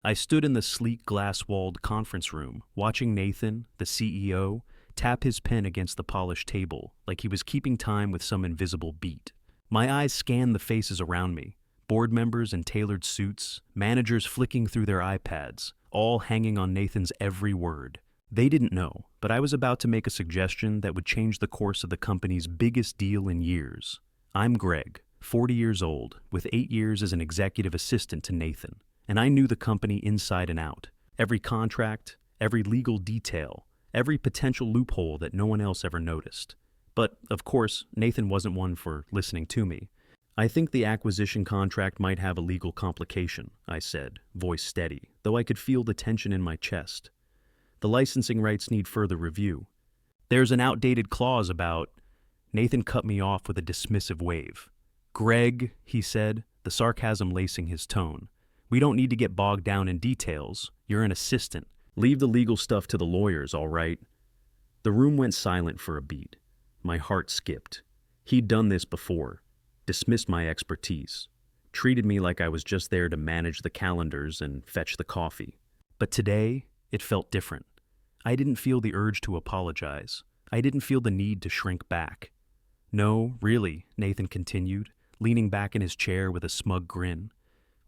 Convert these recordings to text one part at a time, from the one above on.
I stood in the sleek glass-walled conference room, watching Nathan, the CEO, tap his pen against the polished table like he was keeping time with some invisible beat. My eyes scanned the faces around me, board members in tailored suits, managers flicking through their iPads, all hanging on Nathan's every word. They didn't know, but I was about to make a suggestion that would change the course of the company's biggest deal in years. I'm Greg, 40 years old, with 8 years as an executive assistant to Nathan, and I knew the company inside and out. Every contract, every legal detail, every potential loophole that no one else ever noticed. But, of course, Nathan wasn't one for listening to me. I think the acquisition contract might have a legal complication, I said, voice steady, though I could feel the tension in my chest. The licensing rights need further review. There's an outdated clause about... Nathan cut me off with a dismissive wave. Greg, he said, the sarcasm lacing his tone. We don't need to get bogged down in details. You're an assistant. Leave the legal stuff to the lawyers, all right? The room went silent for a beat. My heart skipped. He'd done this before. Dismissed my expertise. Treated me like I was just there to manage the calendars and fetch the coffee. But today, it felt different. I didn't feel the urge to apologize. I didn't feel the need to shrink back. No, really, Nathan continued, leaning back in his chair with a smug grin.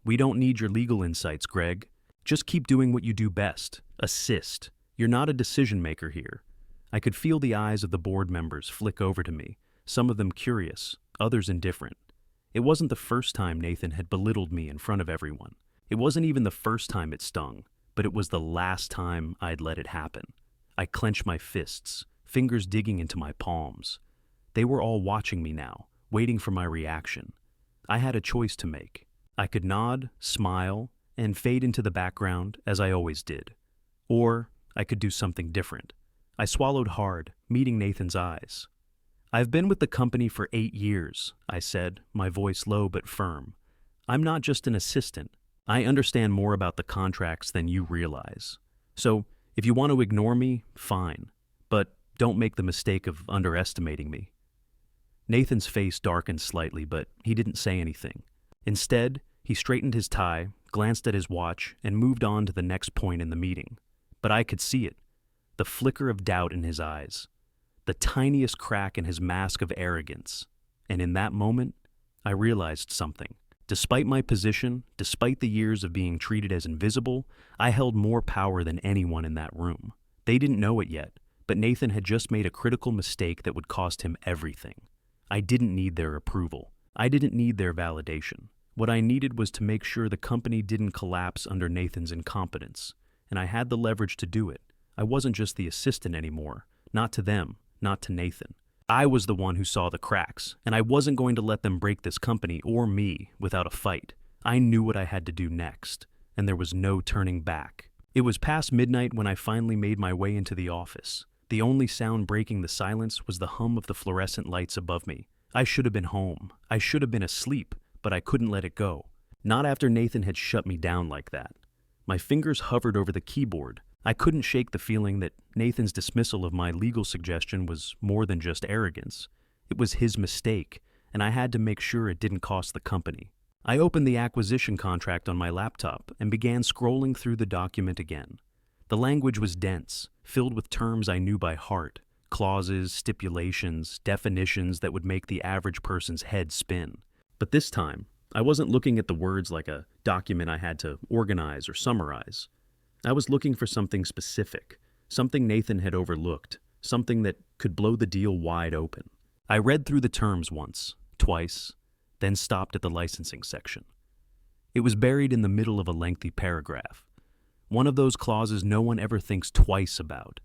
We don't need your legal insights, Greg. Just keep doing what you do best. Assist. You're not a decision maker here. I could feel the eyes of the board members flick over to me, some of them curious, others indifferent. It wasn't the first time Nathan had belittled me in front of everyone. It wasn't even the first time it stung, but it was the last time I'd let it happen. I clenched my fists, fingers digging into my palms. They were all watching me now, waiting for my reaction. I had a choice to make. I could nod, smile, and fade into the background as I always did. Or I could do something different. I swallowed hard, meeting Nathan's eyes. I've been with the company for 8 years, I said, my voice low but firm. I'm not just an assistant. I understand more about the contracts than you realize. So, if you want to ignore me, fine. But don't make the mistake of underestimating me. Nathan's face darkened slightly, but he didn't say anything. Instead, he straightened his tie, glanced at his watch, and moved on to the next point in the meeting. But I could see it. The flicker of doubt in his eyes. The tiniest crack in his mask of arrogance. And in that moment, I realized something. Despite my position, despite the years of being treated as invisible, I held more power than anyone in that room. They didn't know it yet, but Nathan had just made a critical mistake that would cost him everything. I didn't need their approval. I didn't need their validation. What I needed was to make sure the company didn't collapse under Nathan's incompetence, and I had the leverage to do it. I wasn't just the assistant anymore, not to them, not to Nathan. I was the one who saw the cracks, and I wasn't going to let them break this company or me without a fight. I knew what I had to do next, and there was no turning back. It was past midnight when I finally made my way into the office. The only sound breaking the silence was the hum of the fluorescent lights above me. I should have been home. I should have been asleep, but I couldn't let it go. Not after Nathan had shut me down like that. My fingers hovered over the keyboard. I couldn't shake the feeling that Nathan's dismissal of my legal suggestion was more than just arrogance. It was his mistake, and I had to make sure it didn't cost the company. I opened the acquisition contract on my laptop and began scrolling through the document again. The language was dense, filled with terms I knew by heart, clauses, stipulations, definitions that would make the average person's head spin. But this time, I wasn't looking at the words like a document I had to organize or summarize. I was looking for something specific, something Nathan had overlooked, something that could blow the deal wide open. I read through the terms once, twice, then stopped at the licensing section. It was buried in the middle of a lengthy paragraph. One of those clauses no one ever thinks twice about.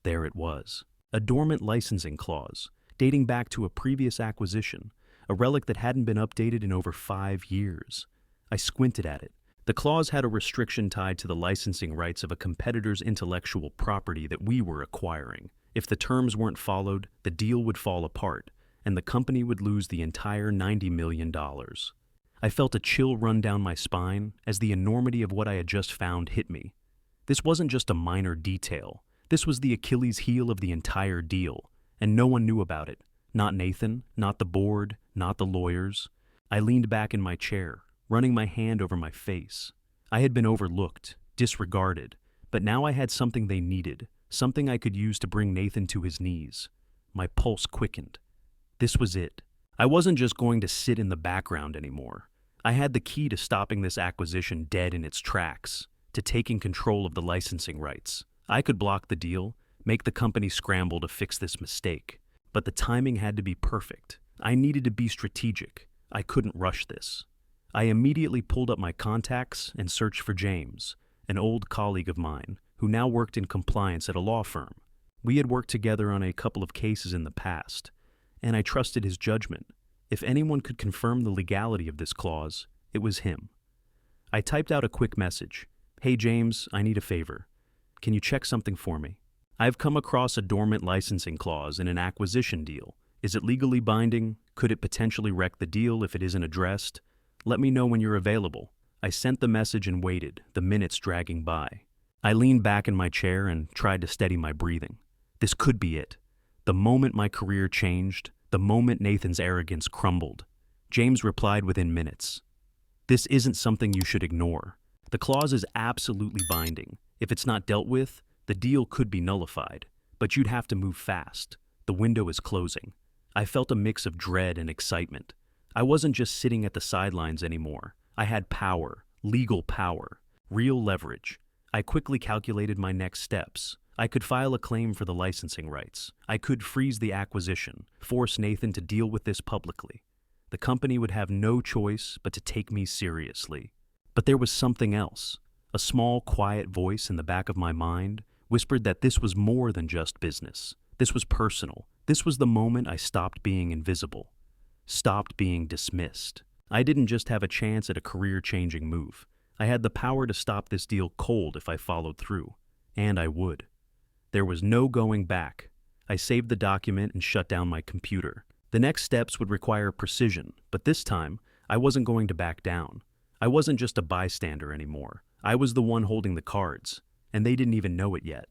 There it was, a dormant licensing clause, dating back to a previous acquisition, a relic that hadn't been updated in over 5 years. I squinted at it. The clause had a restriction tied to the licensing rights of a competitor's intellectual property that we were acquiring. If the terms weren't followed, the deal would fall apart, and the company would lose the entire $90 million. I felt a chill run down my spine as the enormity of what I had just found hit me. This wasn't just a minor detail. This was the Achilles heel of the entire deal, and no one knew about it. Not Nathan, not the board, not the lawyers. I leaned back in my chair, running my hand over my face. I had been overlooked, disregarded, but now I had something they needed, something I could use to bring Nathan to his knees. My pulse quickened. This was it. I wasn't just going to sit in the background anymore. I had the key to stopping this acquisition dead in its tracks, to taking control of the licensing rights. I could block the deal, make the company scramble to fix this mistake. But the timing had to be perfect. I needed to be strategic. I couldn't rush this. I immediately pulled up my contacts and searched for James, an old colleague of mine, who now worked in compliance at a law firm. We had worked together on a couple of cases in the past, and I trusted his judgment. If anyone could confirm the legality of this clause, it was him. I typed out a quick message. "Hey James, I need a favor. Can you check something for me? I've come across a dormant licensing clause in an acquisition deal. Is it legally binding? Could it potentially wreck the deal if it isn't addressed? Let me know when you're available." I sent the message and waited, the minutes dragging by. I leaned back in my chair and tried to steady my breathing. This could be it. The moment my career changed, the moment Nathan's arrogance crumbled. James replied within minutes. "This isn't something you should ignore. The clause is absolutely binding. If it's not dealt with, the deal could be nullified, but you'd have to move fast. The window is closing." I felt a mix of dread and excitement. I wasn't just sitting at the sidelines anymore. I had power, legal power, real leverage. I quickly calculated my next steps. I could file a claim for the licensing rights. I could freeze the acquisition, force Nathan to deal with this publicly. The company would have no choice but to take me seriously. But there was something else. A small, quiet voice in the back of my mind whispered that this was more than just business. This was personal. This was the moment I stopped being invisible, stopped being dismissed. I didn't just have a chance at a career-changing move. I had the power to stop this deal cold if I followed through, and I would. There was no going back. I saved the document and shut down my computer. The next steps would require precision, but this time, I wasn't going to back down. I wasn't just a bystander anymore. I was the one holding the cards, and they didn't even know it yet.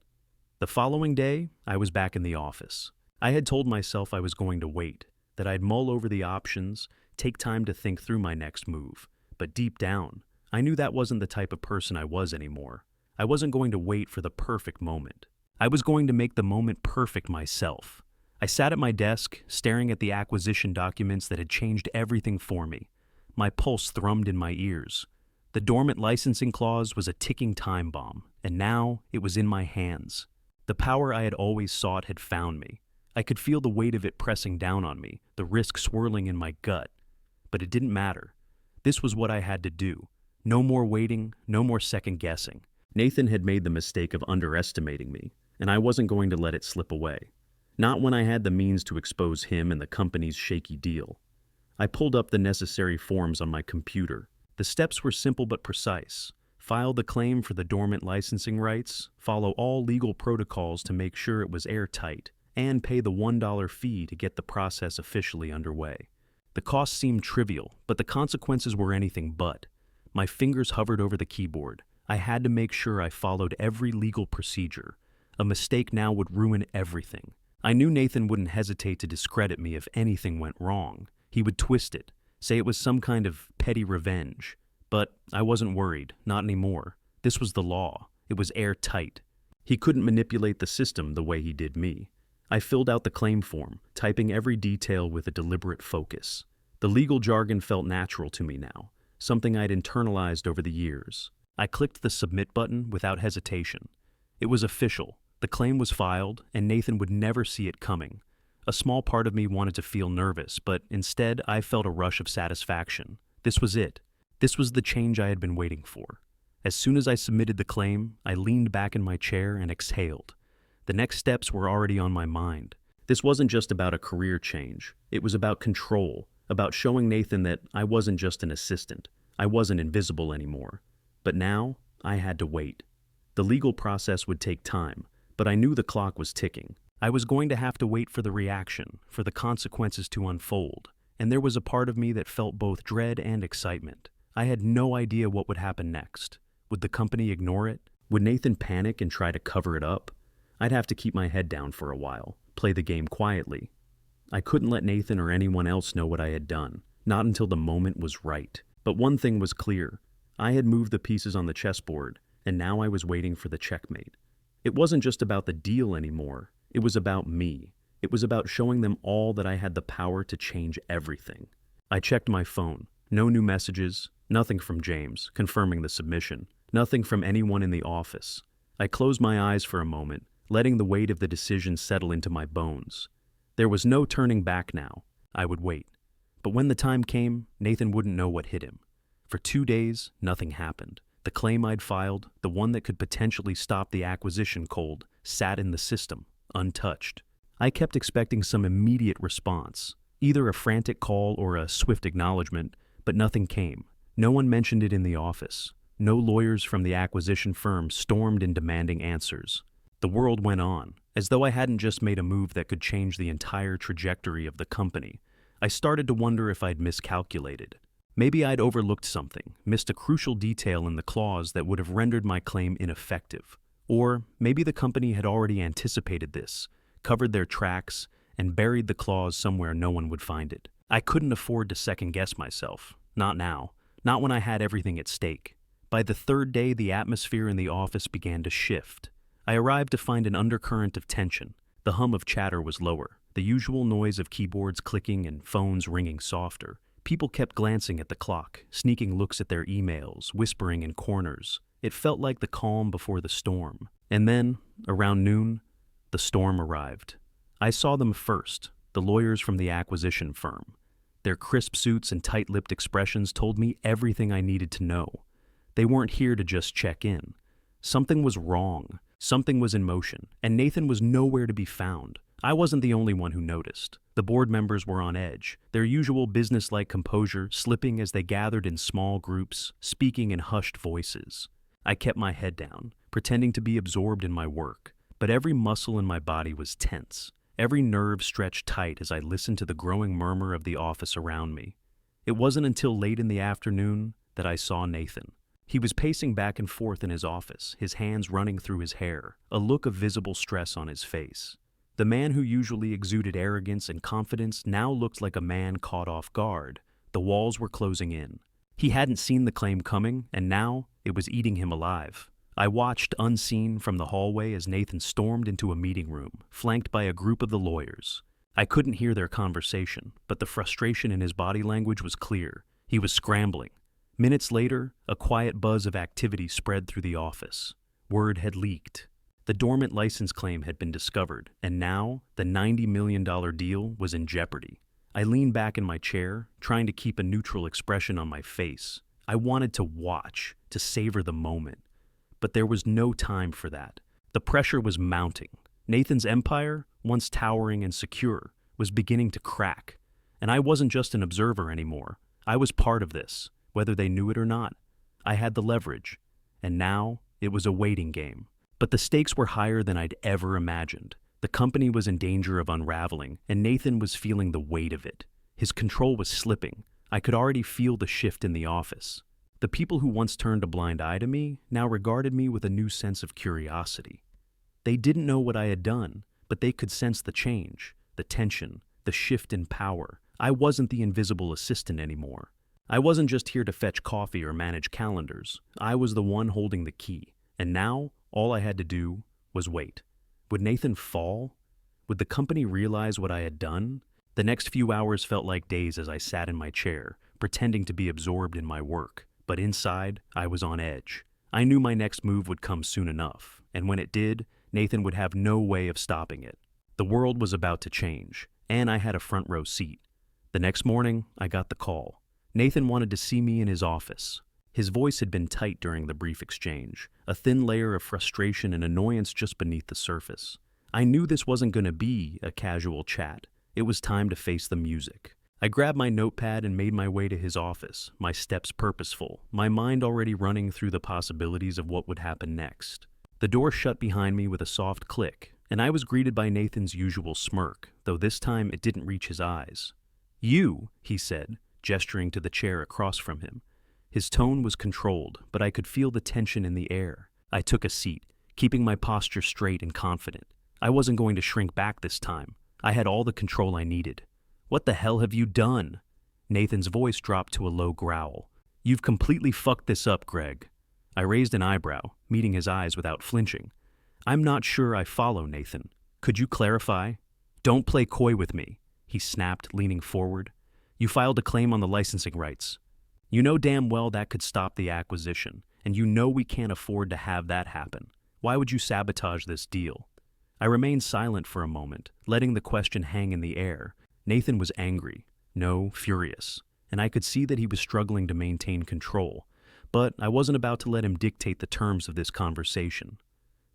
The following day, I was back in the office. I had told myself I was going to wait, that I'd mull over the options, take time to think through my next move. But deep down, I knew that wasn't the type of person I was anymore. I wasn't going to wait for the perfect moment. I was going to make the moment perfect myself. I sat at my desk, staring at the acquisition documents that had changed everything for me. My pulse thrummed in my ears. The dormant licensing clause was a ticking time bomb, and now it was in my hands. The power I had always sought had found me. I could feel the weight of it pressing down on me, the risk swirling in my gut. But it didn't matter. This was what I had to do. No more waiting, no more second guessing. Nathan had made the mistake of underestimating me, and I wasn't going to let it slip away. Not when I had the means to expose him and the company's shaky deal. I pulled up the necessary forms on my computer. The steps were simple but precise. File the claim for the dormant licensing rights, follow all legal protocols to make sure it was airtight, and pay the $1 fee to get the process officially underway. The cost seemed trivial, but the consequences were anything but. My fingers hovered over the keyboard. I had to make sure I followed every legal procedure. A mistake now would ruin everything. I knew Nathan wouldn't hesitate to discredit me if anything went wrong. He would twist it, say it was some kind of petty revenge. But I wasn't worried, not anymore. This was the law. It was airtight. He couldn't manipulate the system the way he did me. I filled out the claim form, typing every detail with a deliberate focus. The legal jargon felt natural to me now, something I'd internalized over the years. I clicked the submit button without hesitation. It was official. The claim was filed, and Nathan would never see it coming. A small part of me wanted to feel nervous, but instead I felt a rush of satisfaction. This was it. This was the change I had been waiting for. As soon as I submitted the claim, I leaned back in my chair and exhaled. The next steps were already on my mind. This wasn't just about a career change. It was about control, about showing Nathan that I wasn't just an assistant. I wasn't invisible anymore. But now, I had to wait. The legal process would take time, but I knew the clock was ticking. I was going to have to wait for the reaction, for the consequences to unfold, and there was a part of me that felt both dread and excitement. I had no idea what would happen next. Would the company ignore it? Would Nathan panic and try to cover it up? I'd have to keep my head down for a while, play the game quietly. I couldn't let Nathan or anyone else know what I had done, not until the moment was right. But one thing was clear. I had moved the pieces on the chessboard, and now I was waiting for the checkmate. It wasn't just about the deal anymore. It was about me. It was about showing them all that I had the power to change everything. I checked my phone. No new messages, nothing from James confirming the submission, nothing from anyone in the office. I closed my eyes for a moment, letting the weight of the decision settle into my bones. There was no turning back now. I would wait. But when the time came, Nathan wouldn't know what hit him. For 2 days, nothing happened. The claim I'd filed, the one that could potentially stop the acquisition cold, sat in the system, untouched. I kept expecting some immediate response, either a frantic call or a swift acknowledgement, but nothing came. No one mentioned it in the office. No lawyers from the acquisition firm stormed in demanding answers. The world went on, as though I hadn't just made a move that could change the entire trajectory of the company. I started to wonder if I'd miscalculated. Maybe I'd overlooked something, missed a crucial detail in the clause that would have rendered my claim ineffective. Or maybe the company had already anticipated this, covered their tracks, and buried the clause somewhere no one would find it. I couldn't afford to second-guess myself. Not now. Not when I had everything at stake. By the third day, the atmosphere in the office began to shift. I arrived to find an undercurrent of tension. The hum of chatter was lower, the usual noise of keyboards clicking and phones ringing softer. People kept glancing at the clock, sneaking looks at their emails, whispering in corners. It felt like the calm before the storm. And then, around noon, the storm arrived. I saw them first, the lawyers from the acquisition firm. Their crisp suits and tight-lipped expressions told me everything I needed to know. They weren't here to just check in. Something was wrong. Something was in motion, and Nathan was nowhere to be found. I wasn't the only one who noticed. The board members were on edge, their usual business-like composure slipping as they gathered in small groups, speaking in hushed voices. I kept my head down, pretending to be absorbed in my work, but every muscle in my body was tense, every nerve stretched tight as I listened to the growing murmur of the office around me. It wasn't until late in the afternoon that I saw Nathan. He was pacing back and forth in his office, his hands running through his hair, a look of visible stress on his face. The man who usually exuded arrogance and confidence now looked like a man caught off guard. The walls were closing in. He hadn't seen the claim coming, and now it was eating him alive. I watched unseen from the hallway as Nathan stormed into a meeting room, flanked by a group of the lawyers. I couldn't hear their conversation, but the frustration in his body language was clear. He was scrambling. Minutes later, a quiet buzz of activity spread through the office. Word had leaked. The dormant license claim had been discovered, and now the $90 million deal was in jeopardy. I leaned back in my chair, trying to keep a neutral expression on my face. I wanted to watch, to savor the moment. But there was no time for that. The pressure was mounting. Nathan's empire, once towering and secure, was beginning to crack. And I wasn't just an observer anymore. I was part of this, whether they knew it or not. I had the leverage. And now it was a waiting game. But the stakes were higher than I'd ever imagined. The company was in danger of unraveling, and Nathan was feeling the weight of it. His control was slipping. I could already feel the shift in the office. The people who once turned a blind eye to me now regarded me with a new sense of curiosity. They didn't know what I had done, but they could sense the change, the tension, the shift in power. I wasn't the invisible assistant anymore. I wasn't just here to fetch coffee or manage calendars. I was the one holding the key. And now, all I had to do was wait. Would Nathan fall? Would the company realize what I had done? The next few hours felt like days as I sat in my chair, pretending to be absorbed in my work. But inside, I was on edge. I knew my next move would come soon enough, and when it did, Nathan would have no way of stopping it. The world was about to change, and I had a front row seat. The next morning, I got the call. Nathan wanted to see me in his office. His voice had been tight during the brief exchange, a thin layer of frustration and annoyance just beneath the surface. I knew this wasn't going to be a casual chat. It was time to face the music. I grabbed my notepad and made my way to his office, my steps purposeful, my mind already running through the possibilities of what would happen next. The door shut behind me with a soft click, and I was greeted by Nathan's usual smirk, though this time it didn't reach his eyes. "You," he said, gesturing to the chair across from him. His tone was controlled, but I could feel the tension in the air. I took a seat, keeping my posture straight and confident. I wasn't going to shrink back this time. I had all the control I needed. "What the hell have you done?" Nathan's voice dropped to a low growl. You've completely fucked this up, Greg. I raised an eyebrow, meeting his eyes without flinching. I'm not sure I follow, Nathan. Could you clarify? Don't play coy with me, he snapped, leaning forward. You filed a claim on the licensing rights. You know damn well that could stop the acquisition, and you know we can't afford to have that happen. Why would you sabotage this deal? I remained silent for a moment, letting the question hang in the air. Nathan was angry, no, furious, and I could see that he was struggling to maintain control, but I wasn't about to let him dictate the terms of this conversation.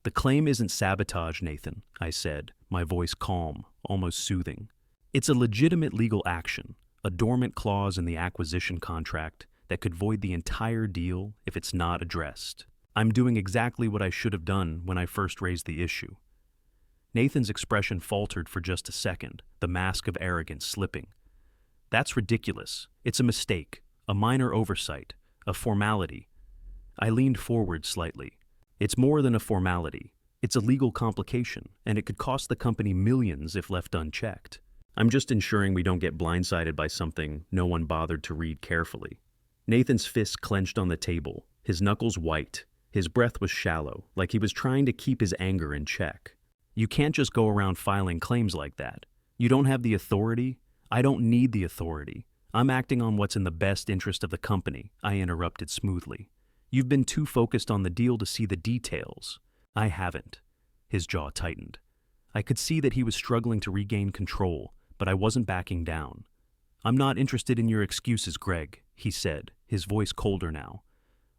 The claim isn't sabotage, Nathan, I said, my voice calm, almost soothing. It's a legitimate legal action, a dormant clause in the acquisition contract that could void the entire deal if it's not addressed. I'm doing exactly what I should have done when I first raised the issue. Nathan's expression faltered for just a second, the mask of arrogance slipping. That's ridiculous. It's a mistake, a minor oversight, a formality. I leaned forward slightly. It's more than a formality. It's a legal complication, and it could cost the company millions if left unchecked. I'm just ensuring we don't get blindsided by something no one bothered to read carefully. Nathan's fists clenched on the table, his knuckles white. His breath was shallow, like he was trying to keep his anger in check. You can't just go around filing claims like that. You don't have the authority. I don't need the authority. I'm acting on what's in the best interest of the company, I interrupted smoothly. You've been too focused on the deal to see the details. I haven't. His jaw tightened. I could see that he was struggling to regain control, but I wasn't backing down. I'm not interested in your excuses, Greg, he said, his voice colder now.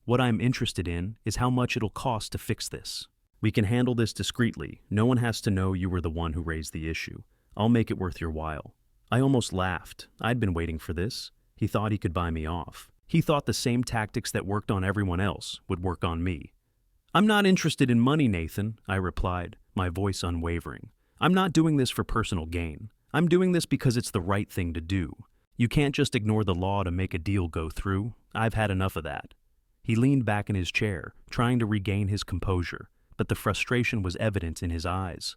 What I'm interested in is how much it'll cost to fix this. We can handle this discreetly. No one has to know you were the one who raised the issue. I'll make it worth your while. I almost laughed. I'd been waiting for this. He thought he could buy me off. He thought the same tactics that worked on everyone else would work on me. I'm not interested in money, Nathan, I replied, my voice unwavering. I'm not doing this for personal gain. I'm doing this because it's the right thing to do. You can't just ignore the law to make a deal go through. I've had enough of that. He leaned back in his chair, trying to regain his composure, but the frustration was evident in his eyes.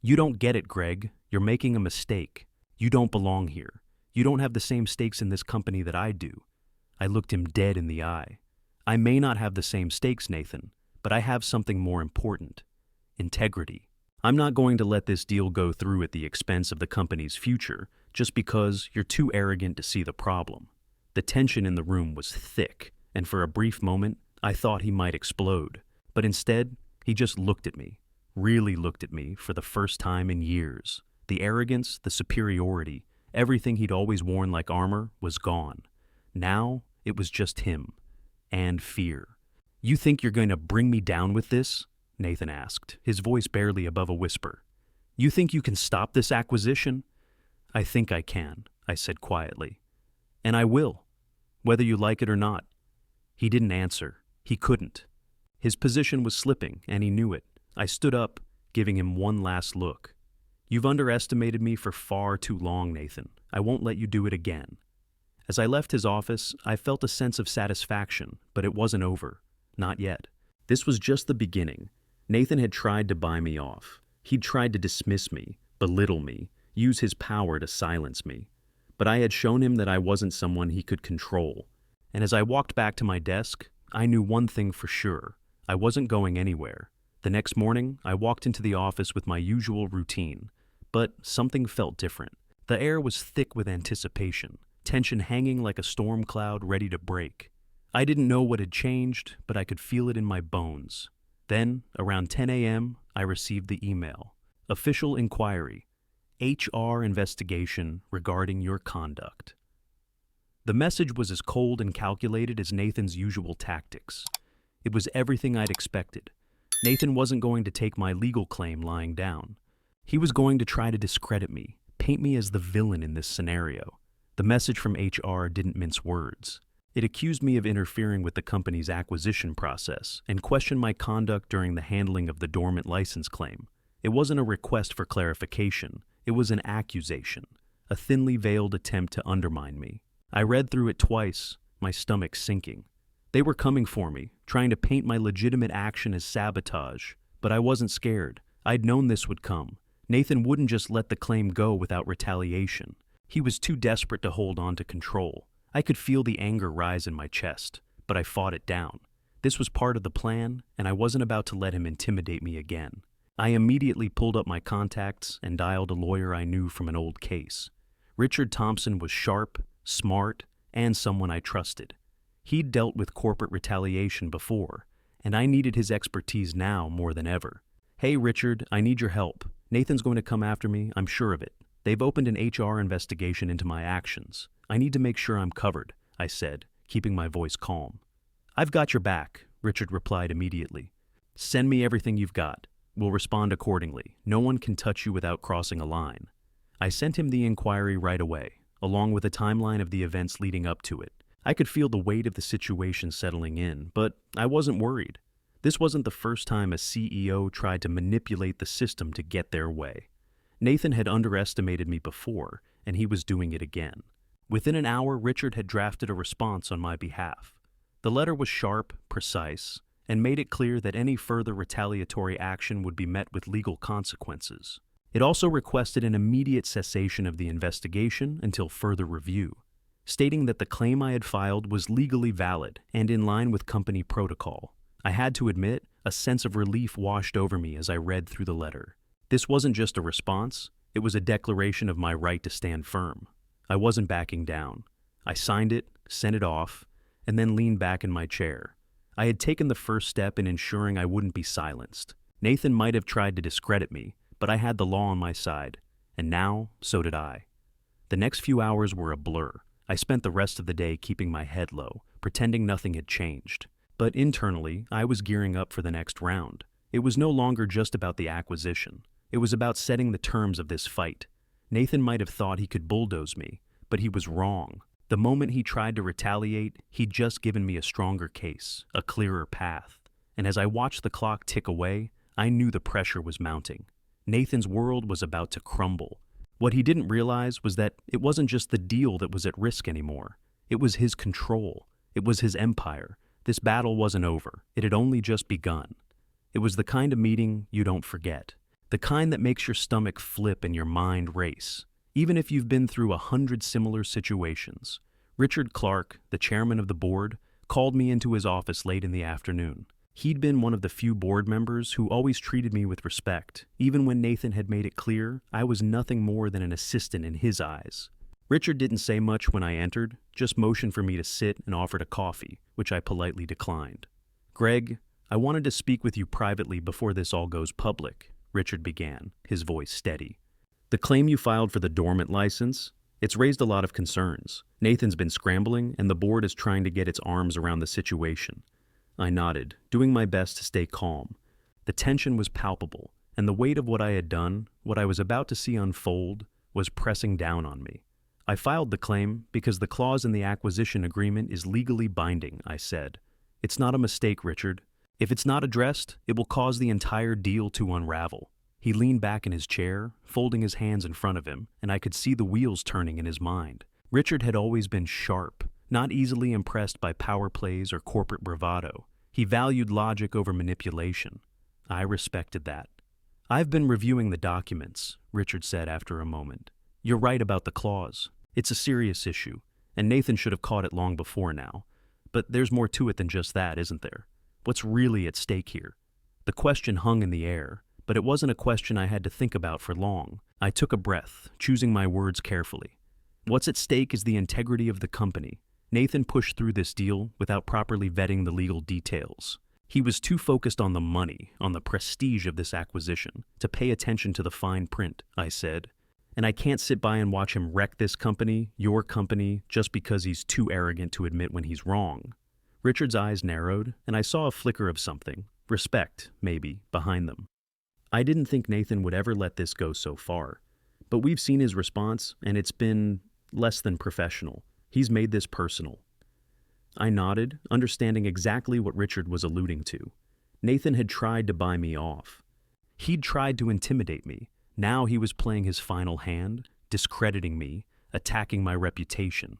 You don't get it, Greg. You're making a mistake. You don't belong here. You don't have the same stakes in this company that I do. I looked him dead in the eye. I may not have the same stakes, Nathan, but I have something more important. Integrity. I'm not going to let this deal go through at the expense of the company's future just because you're too arrogant to see the problem. The tension in the room was thick, and for a brief moment, I thought he might explode. But instead, he just looked at me, really looked at me for the first time in years. The arrogance, the superiority, everything he'd always worn like armor was gone. Now, it was just him. And fear. You think you're going to bring me down with this? Nathan asked, his voice barely above a whisper. You think you can stop this acquisition? I think I can, I said quietly. And I will, whether you like it or not. He didn't answer. He couldn't. His position was slipping, and he knew it. I stood up, giving him one last look. You've underestimated me for far too long, Nathan. I won't let you do it again. As I left his office, I felt a sense of satisfaction, but it wasn't over. Not yet. This was just the beginning. Nathan had tried to buy me off. He'd tried to dismiss me, belittle me, use his power to silence me. But I had shown him that I wasn't someone he could control. And as I walked back to my desk, I knew one thing for sure. I wasn't going anywhere. The next morning, I walked into the office with my usual routine. But something felt different. The air was thick with anticipation, tension hanging like a storm cloud ready to break. I didn't know what had changed, but I could feel it in my bones. Then, around 10 a.m., I received the email. Official inquiry. HR investigation regarding your conduct. The message was as cold and calculated as Nathan's usual tactics. It was everything I'd expected. Nathan wasn't going to take my legal claim lying down. He was going to try to discredit me, paint me as the villain in this scenario. The message from HR didn't mince words. It accused me of interfering with the company's acquisition process and questioned my conduct during the handling of the dormant license claim. It wasn't a request for clarification. It was an accusation, a thinly veiled attempt to undermine me. I read through it twice, my stomach sinking. They were coming for me, trying to paint my legitimate action as sabotage, but I wasn't scared. I'd known this would come. Nathan wouldn't just let the claim go without retaliation. He was too desperate to hold on to control. I could feel the anger rise in my chest, but I fought it down. This was part of the plan, and I wasn't about to let him intimidate me again. I immediately pulled up my contacts and dialed a lawyer I knew from an old case. Richard Thompson was sharp, smart, and someone I trusted. He'd dealt with corporate retaliation before, and I needed his expertise now more than ever. "Hey, Richard, I need your help. Nathan's going to come after me, I'm sure of it. They've opened an HR investigation into my actions. I need to make sure I'm covered," I said, keeping my voice calm. "I've got your back," Richard replied immediately. "Send me everything you've got. We'll respond accordingly. No one can touch you without crossing a line." I sent him the inquiry right away, along with a timeline of the events leading up to it. I could feel the weight of the situation settling in, but I wasn't worried. This wasn't the first time a CEO tried to manipulate the system to get their way. Nathan had underestimated me before, and he was doing it again. Within an hour, Richard had drafted a response on my behalf. The letter was sharp, precise, and made it clear that any further retaliatory action would be met with legal consequences. It also requested an immediate cessation of the investigation until further review, stating that the claim I had filed was legally valid and in line with company protocol. I had to admit, a sense of relief washed over me as I read through the letter. This wasn't just a response, it was a declaration of my right to stand firm. I wasn't backing down. I signed it, sent it off, and then leaned back in my chair. I had taken the first step in ensuring I wouldn't be silenced. Nathan might have tried to discredit me, but I had the law on my side, and now, so did I. The next few hours were a blur. I spent the rest of the day keeping my head low, pretending nothing had changed. But internally, I was gearing up for the next round. It was no longer just about the acquisition. It was about setting the terms of this fight. Nathan might have thought he could bulldoze me, but he was wrong. The moment he tried to retaliate, he'd just given me a stronger case, a clearer path. And as I watched the clock tick away, I knew the pressure was mounting. Nathan's world was about to crumble. What he didn't realize was that it wasn't just the deal that was at risk anymore. It was his control. It was his empire. This battle wasn't over. It had only just begun. It was the kind of meeting you don't forget. The kind that makes your stomach flip and your mind race. Even if you've been through 100 similar situations. Richard Clark, the chairman of the board, called me into his office late in the afternoon. He'd been one of the few board members who always treated me with respect, even when Nathan had made it clear I was nothing more than an assistant in his eyes. Richard didn't say much when I entered, just motioned for me to sit and offered a coffee, which I politely declined. "Greg, I wanted to speak with you privately before this all goes public," Richard began, his voice steady. "The claim you filed for the dormant license, it's raised a lot of concerns. Nathan's been scrambling, and the board is trying to get its arms around the situation." I nodded, doing my best to stay calm. The tension was palpable, and the weight of what I had done, what I was about to see unfold, was pressing down on me. "I filed the claim because the clause in the acquisition agreement is legally binding," I said. "It's not a mistake, Richard. If it's not addressed, it will cause the entire deal to unravel." He leaned back in his chair, folding his hands in front of him, and I could see the wheels turning in his mind. Richard had always been sharp, not easily impressed by power plays or corporate bravado. He valued logic over manipulation. I respected that. "I've been reviewing the documents," Richard said after a moment. "You're right about the clause. It's a serious issue, and Nathan should have caught it long before now. But there's more to it than just that, isn't there? What's really at stake here?" The question hung in the air, but it wasn't a question I had to think about for long. I took a breath, choosing my words carefully. What's at stake is the integrity of the company. Nathan pushed through this deal without properly vetting the legal details. He was too focused on the money, on the prestige of this acquisition, to pay attention to the fine print, I said. And I can't sit by and watch him wreck this company, your company, just because he's too arrogant to admit when he's wrong. Richard's eyes narrowed, and I saw a flicker of something, respect, maybe, behind them. I didn't think Nathan would ever let this go so far. But we've seen his response, and it's been less than professional. He's made this personal. I nodded, understanding exactly what Richard was alluding to. Nathan had tried to buy me off. He'd tried to intimidate me. Now he was playing his final hand, discrediting me, attacking my reputation.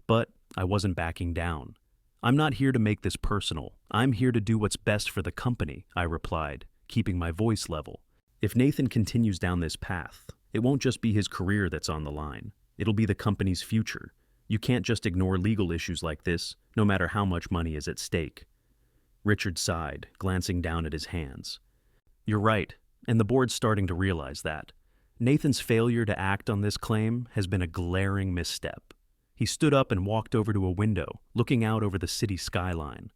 But I wasn't backing down. "I'm not here to make this personal. I'm here to do what's best for the company," I replied, keeping my voice level. "If Nathan continues down this path, it won't just be his career that's on the line. It'll be the company's future. You can't just ignore legal issues like this, no matter how much money is at stake. Richard sighed, glancing down at his hands. You're right, and the board's starting to realize that. Nathan's failure to act on this claim has been a glaring misstep. He stood up and walked over to a window, looking out over the city skyline.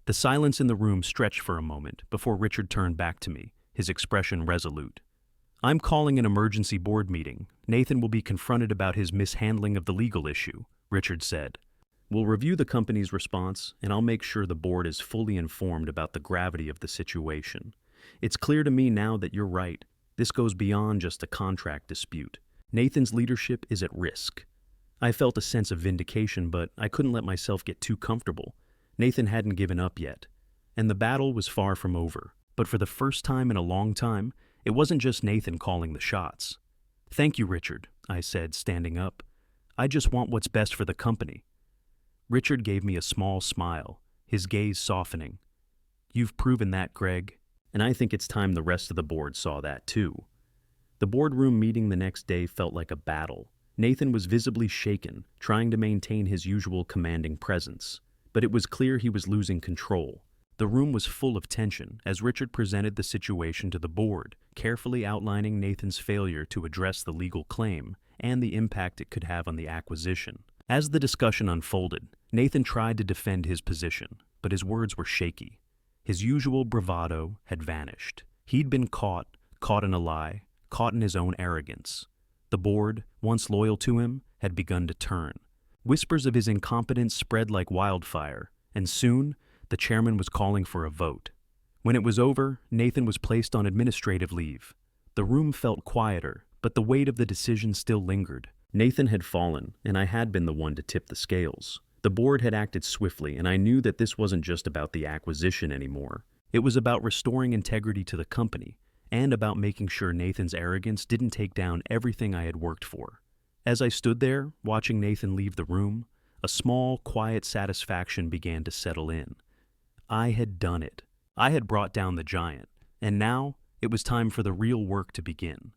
The silence in the room stretched for a moment before Richard turned back to me, his expression resolute. I'm calling an emergency board meeting. Nathan will be confronted about his mishandling of the legal issue, Richard said. We'll review the company's response, and I'll make sure the board is fully informed about the gravity of the situation. It's clear to me now that you're right. This goes beyond just a contract dispute. Nathan's leadership is at risk. I felt a sense of vindication, but I couldn't let myself get too comfortable. Nathan hadn't given up yet, and the battle was far from over. But for the first time in a long time, it wasn't just Nathan calling the shots. Thank you, Richard, I said, standing up. I just want what's best for the company. Richard gave me a small smile, his gaze softening. You've proven that, Greg, and I think it's time the rest of the board saw that too. The boardroom meeting the next day felt like a battle. Nathan was visibly shaken, trying to maintain his usual commanding presence, but it was clear he was losing control. The room was full of tension as Richard presented the situation to the board, carefully outlining Nathan's failure to address the legal claim and the impact it could have on the acquisition. As the discussion unfolded, Nathan tried to defend his position, but his words were shaky. His usual bravado had vanished. He'd been caught in a lie, caught in his own arrogance. The board, once loyal to him, had begun to turn. Whispers of his incompetence spread like wildfire, and soon, the chairman was calling for a vote. When it was over, Nathan was placed on administrative leave. The room felt quieter, but the weight of the decision still lingered. Nathan had fallen, and I had been the one to tip the scales. The board had acted swiftly, and I knew that this wasn't just about the acquisition anymore. It was about restoring integrity to the company, and about making sure Nathan's arrogance didn't take down everything I had worked for. As I stood there, watching Nathan leave the room, a small, quiet satisfaction began to settle in. I had done it. I had brought down the giant, and now it was time for the real work to begin.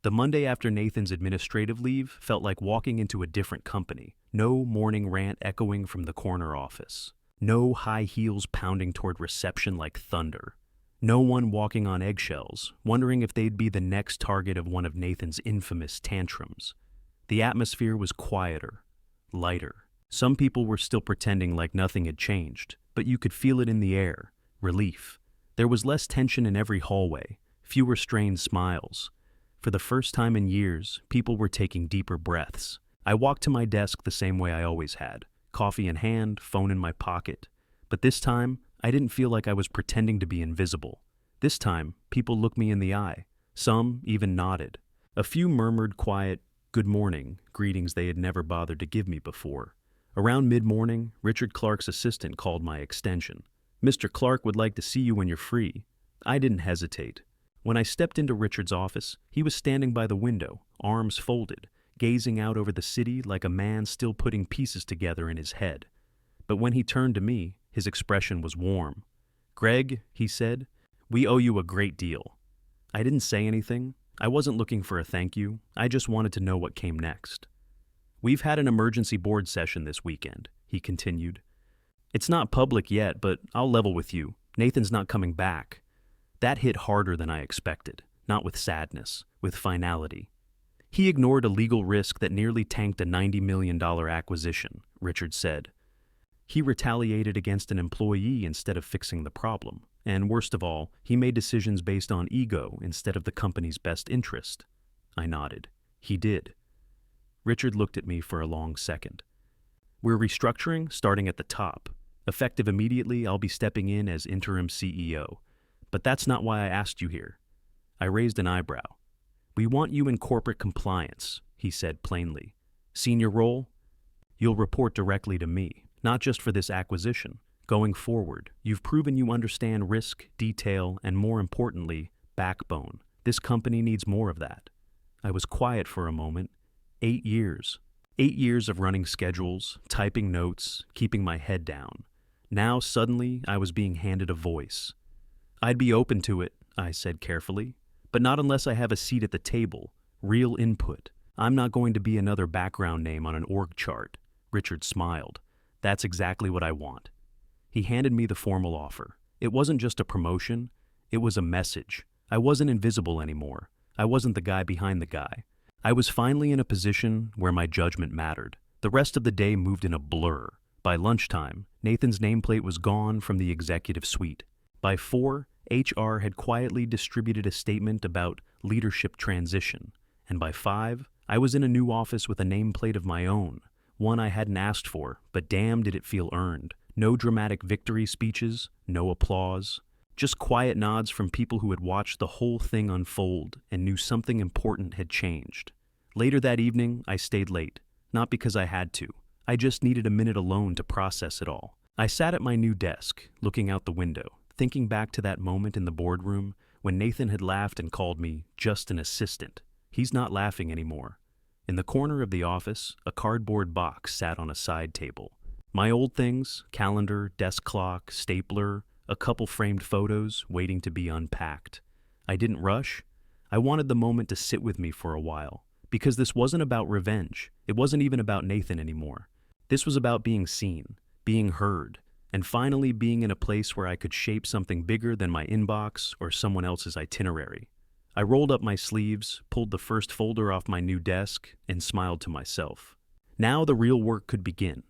The Monday after Nathan's administrative leave felt like walking into a different company. No morning rant echoing from the corner office. No high heels pounding toward reception like thunder. No one walking on eggshells, wondering if they'd be the next target of one of Nathan's infamous tantrums. The atmosphere was quieter, lighter. Some people were still pretending like nothing had changed, but you could feel it in the air. Relief. There was less tension in every hallway, fewer strained smiles. For the first time in years, people were taking deeper breaths. I walked to my desk the same way I always had, coffee in hand, phone in my pocket. But this time, I didn't feel like I was pretending to be invisible. This time, people looked me in the eye. Some even nodded. A few murmured quiet, "Good morning," greetings they had never bothered to give me before. Around mid-morning, Richard Clark's assistant called my extension. "Mr. Clark would like to see you when you're free." I didn't hesitate. When I stepped into Richard's office, he was standing by the window, arms folded, gazing out over the city like a man still putting pieces together in his head. But when he turned to me, his expression was warm. "Greg," he said, "we owe you a great deal." I didn't say anything. I wasn't looking for a thank you. I just wanted to know what came next. "We've had an emergency board session this weekend," he continued. "It's not public yet, but I'll level with you. Nathan's not coming back." That hit harder than I expected, not with sadness, with finality. "He ignored a legal risk that nearly tanked a $90 million acquisition," Richard said. "He retaliated against an employee instead of fixing the problem. And worst of all, he made decisions based on ego instead of the company's best interest." I nodded. He did. Richard looked at me for a long second. "We're restructuring, starting at the top. Effective immediately, I'll be stepping in as interim CEO. But that's not why I asked you here." I raised an eyebrow. "We want you in corporate compliance," he said plainly. "Senior role? You'll report directly to me, not just for this acquisition. Going forward, you've proven you understand risk, detail, and more importantly, backbone. This company needs more of that." I was quiet for a moment. 8 years. 8 years of running schedules, typing notes, keeping my head down. Now, suddenly, I was being handed a voice. "I'd be open to it," I said carefully, "but not unless I have a seat at the table, real input. I'm not going to be another background name on an org chart. Richard smiled. That's exactly what I want. He handed me the formal offer. It wasn't just a promotion, it was a message. I wasn't invisible anymore. I wasn't the guy behind the guy. I was finally in a position where my judgment mattered. The rest of the day moved in a blur. By lunchtime, Nathan's nameplate was gone from the executive suite. By 4, HR had quietly distributed a statement about leadership transition. And by 5, I was in a new office with a nameplate of my own, one I hadn't asked for, but damn did it feel earned. No dramatic victory speeches, no applause, just quiet nods from people who had watched the whole thing unfold and knew something important had changed. Later that evening, I stayed late, not because I had to. I just needed a minute alone to process it all. I sat at my new desk, looking out the window, thinking back to that moment in the boardroom when Nathan had laughed and called me just an assistant. He's not laughing anymore. In the corner of the office, a cardboard box sat on a side table. My old things, calendar, desk clock, stapler, a couple framed photos waiting to be unpacked. I didn't rush. I wanted the moment to sit with me for a while, because this wasn't about revenge. It wasn't even about Nathan anymore. This was about being seen, being heard, and finally being in a place where I could shape something bigger than my inbox or someone else's itinerary. I rolled up my sleeves, pulled the first folder off my new desk, and smiled to myself. Now the real work could begin.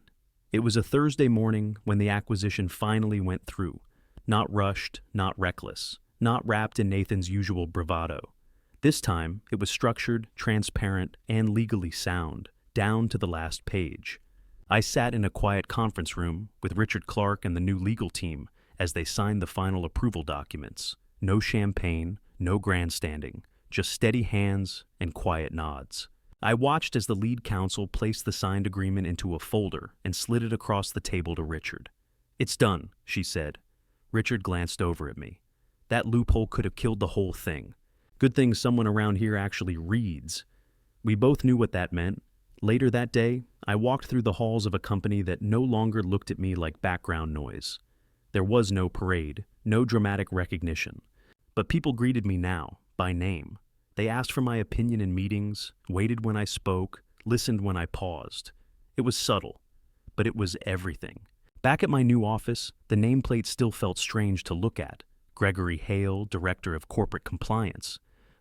It was a Thursday morning when the acquisition finally went through. Not rushed, not reckless, not wrapped in Nathan's usual bravado. This time, it was structured, transparent, and legally sound, down to the last page. I sat in a quiet conference room with Richard Clark and the new legal team as they signed the final approval documents. No champagne, no grandstanding, just steady hands and quiet nods. I watched as the lead counsel placed the signed agreement into a folder and slid it across the table to Richard. "It's done," she said. Richard glanced over at me. That loophole could have killed the whole thing. Good thing someone around here actually reads. We both knew what that meant. Later that day, I walked through the halls of a company that no longer looked at me like background noise. There was no parade, no dramatic recognition. But people greeted me now, by name. They asked for my opinion in meetings, waited when I spoke, listened when I paused. It was subtle, but it was everything. Back at my new office, the nameplate still felt strange to look at. Gregory Hale, Director of Corporate Compliance.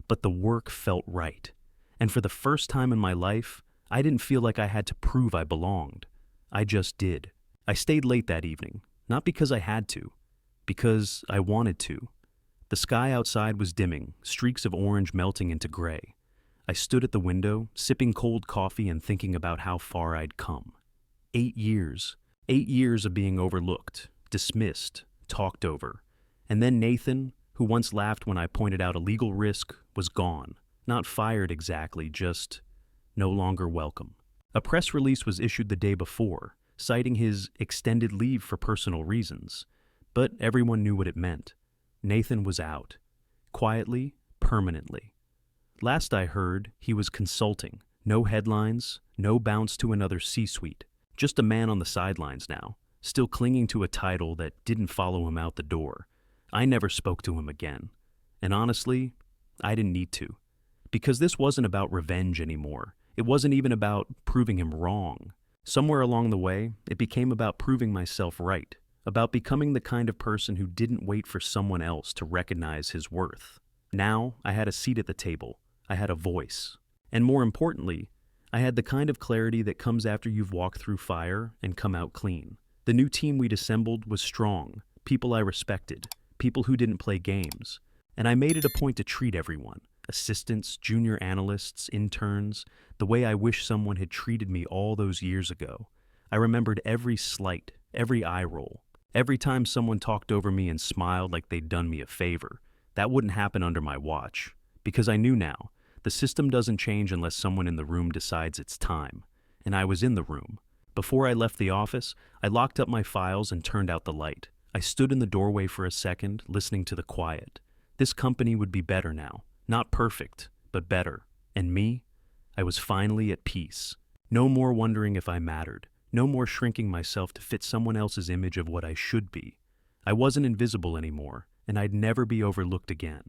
But the work felt right. And for the first time in my life, I didn't feel like I had to prove I belonged. I just did. I stayed late that evening, not because I had to, because I wanted to. The sky outside was dimming, streaks of orange melting into gray. I stood at the window, sipping cold coffee and thinking about how far I'd come. 8 years. 8 years of being overlooked, dismissed, talked over. And then Nathan, who once laughed when I pointed out a legal risk, was gone. Not fired exactly, just no longer welcome. A press release was issued the day before, citing his extended leave for personal reasons. But everyone knew what it meant. Nathan was out. Quietly, permanently. Last I heard, he was consulting. No headlines, no bounce to another C-suite. Just a man on the sidelines now, still clinging to a title that didn't follow him out the door. I never spoke to him again. And honestly, I didn't need to. Because this wasn't about revenge anymore. It wasn't even about proving him wrong. Somewhere along the way, it became about proving myself right. About becoming the kind of person who didn't wait for someone else to recognize his worth. Now, I had a seat at the table. I had a voice. And more importantly, I had the kind of clarity that comes after you've walked through fire and come out clean. The new team we'd assembled was strong, people I respected, people who didn't play games. And I made it a point to treat everyone, assistants, junior analysts, interns, the way I wish someone had treated me all those years ago. I remembered every slight, every eye roll. Every time someone talked over me and smiled like they'd done me a favor. That wouldn't happen under my watch. Because I knew now, the system doesn't change unless someone in the room decides it's time. And I was in the room. Before I left the office, I locked up my files and turned out the light. I stood in the doorway for a second, listening to the quiet. This company would be better now. Not perfect, but better. And me? I was finally at peace. No more wondering if I mattered. No more shrinking myself to fit someone else's image of what I should be. I wasn't invisible anymore, and I'd never be overlooked again.